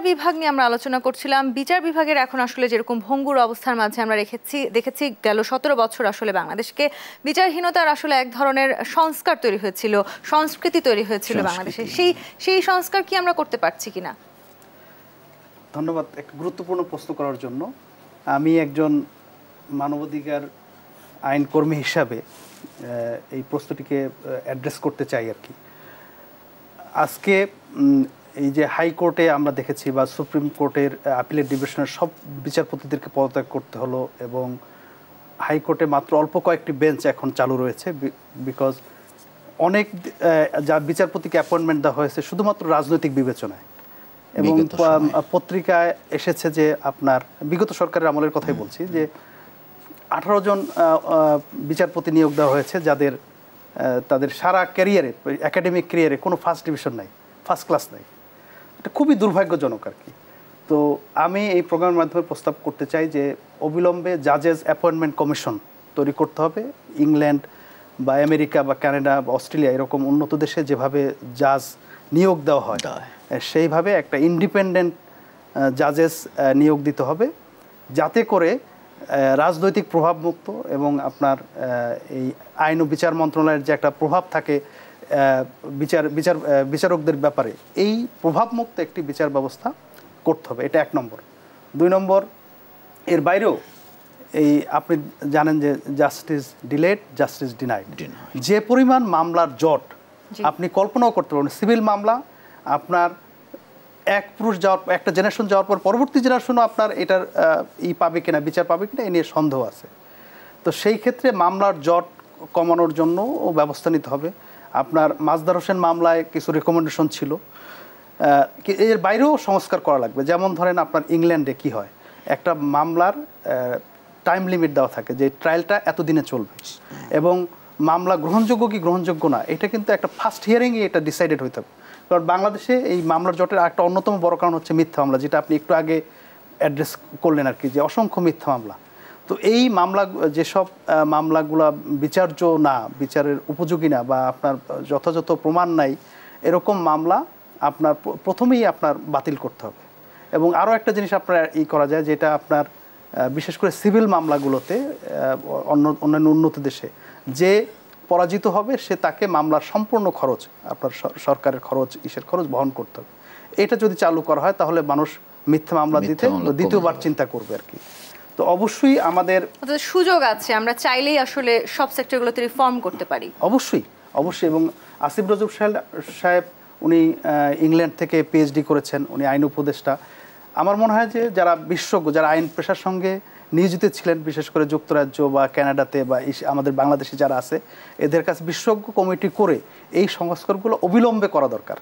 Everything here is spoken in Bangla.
বিভাগ নিয়ে আমরা আলোচনা করছিলাম। বিচার বিভাগের এখন আসলে যেরকম ভঙ্গুর অবস্থার মাঝে আমরা দেখেছি গেল 17 বছর আসলে বাংলাদেশকে বিচারহীনতার আসলে এক ধরনের সংস্কার তৈরি হয়েছিল, সংস্কৃতি তৈরি হয়েছিল বাংলাদেশে। সেই সংস্কার কি আমরা করতে পারছি কিনা? ধন্যবাদ একটা গুরুত্বপূর্ণ প্রশ্ন করার জন্য। আমি একজন মানবাধিকার আইনকর্মী হিসাবে এই প্রশ্নটিকে অ্যাড্রেস করতে চাই আর কি। আজকে এই যে হাইকোর্টে আমরা দেখেছি বা সুপ্রিম কোর্টের আপিলের ডিভিশনের সব বিচারপতিদেরকে পদত্যাগ করতে হলো, এবং হাইকোর্টে মাত্র অল্প কয়েকটি বেঞ্চ এখন চালু রয়েছে, বিকজ অনেক যা বিচারপতিকে অ্যাপয়েন্টমেন্ট দেওয়া হয়েছে শুধুমাত্র রাজনৈতিক বিবেচনায়। এবং পত্রিকায় এসেছে যে আপনার বিগত সরকারের আমলের কথাই বলছি, যে 18 জন বিচারপতি নিয়োগ দেওয়া হয়েছে যাদের তাদের সারা ক্যারিয়ারে, একাডেমিক ক্যারিয়ারে কোনো ফার্স্ট ডিভিশন নাই, ফার্স্ট ক্লাস নাই। এটা খুবই দুর্ভাগ্যজনক আর কি। তো আমি এই প্রোগ্রামের মাধ্যমে প্রস্তাব করতে চাই যে অবিলম্বে জাজেস অ্যাপয়েন্টমেন্ট কমিশন তৈরি করতে হবে। ইংল্যান্ড বা আমেরিকা বা কানাডা বা অস্ট্রেলিয়া এরকম উন্নত দেশে যেভাবে জাজ নিয়োগ দেওয়া হয়, সেইভাবে একটা ইন্ডিপেন্ডেন্ট জাজেস নিয়োগ দিতে হবে, যাতে করে রাজনৈতিক প্রভাবমুক্ত এবং আপনার এই আইন ও বিচার মন্ত্রণালয়ের যে একটা প্রভাব থাকে বিচারকদের ব্যাপারে, এই প্রভাবমুক্ত একটি বিচার ব্যবস্থা করতে হবে। এটা 1 নম্বর। 2 নম্বর, এর বাইরেও এই আপনি জানেন যে জাস্টিস ডিলেড, জাস্টিস ডিনাইড। যে পরিমাণ মামলার জট আপনি কল্পনাও করতে পারবেন। সিভিল মামলা আপনার এক পুরুষ যাওয়ার, একটা জেনারেশন যাওয়ার পর পরবর্তী জেনারেশনও আপনার এটার পাবে কিনা, বিচার পাবে কিনা, এ নিয়ে সন্দেহ আছে। তো সেই ক্ষেত্রে মামলার জট কমানোর জন্য ব্যবস্থা নিতে হবে। আপনার মাজদার হোসেন মামলায় কিছু রেকমেন্ডেশন ছিল, এর বাইরেও সংস্কার করা লাগবে। যেমন ধরেন আপনার ইংল্যান্ডে কি হয়, একটা মামলার টাইম লিমিট দেওয়া থাকে যে ট্রায়ালটা এতদিনে চলবে, এবং মামলা গ্রহণযোগ্য কি গ্রহণযোগ্য না এটা কিন্তু একটা ফার্স্ট হিয়ারিংয়ে এটা ডিসাইডেড হইতে হবে। কারণ বাংলাদেশে এই মামলার জটের একটা অন্যতম বড় কারণ হচ্ছে মিথ্যা মামলা, যেটা আপনি একটু আগে অ্যাড্রেস করলেন আর কি, যে অসংখ্য মিথ্যা মামলা। তো এই মামলা, যেসব মামলাগুলো বিচার্য না, বিচারের উপযোগী না, বা আপনার যথাযথ প্রমাণ নাই, এরকম মামলা আপনার প্রথমেই আপনার বাতিল করতে হবে। এবং আরও একটা জিনিস আপনার করা যায়, যেটা আপনার বিশেষ করে সিভিল মামলাগুলোতে অন্যান্য উন্নত দেশে যে পরাজিত হবে সে তাকে মামলার সম্পূর্ণ খরচ, আপনার সরকারের খরচ, খরচ বহন করতে হবে। এটা যদি চালু করা হয় তাহলে মানুষ মিথ্যা মামলা দিতে দ্বিতীয়বার চিন্তা করবে আর কি। তো অবশ্যই আমাদের সুযোগ আছে, আমরা চাইলেই আসলে সব সেক্টরগুলোতে রিফর্ম করতে পারি। অবশ্যই। এবং আসিফ রজব সাহেব উনি ইংল্যান্ড থেকে পিএইচডি করেছেন, উনি আইন উপদেষ্টা। আমার মনে হয় যে যারা বিশেষজ্ঞ, যারা আইন পেশার সঙ্গে নিয়োজিত ছিলেন, বিশেষ করে যুক্তরাজ্য বা কানাডাতে বা আমাদের বাংলাদেশে যারা আছে, এদের কাছে বিশেষজ্ঞ কমিটি করে এই সংস্কারগুলো অবিলম্বে করা দরকার।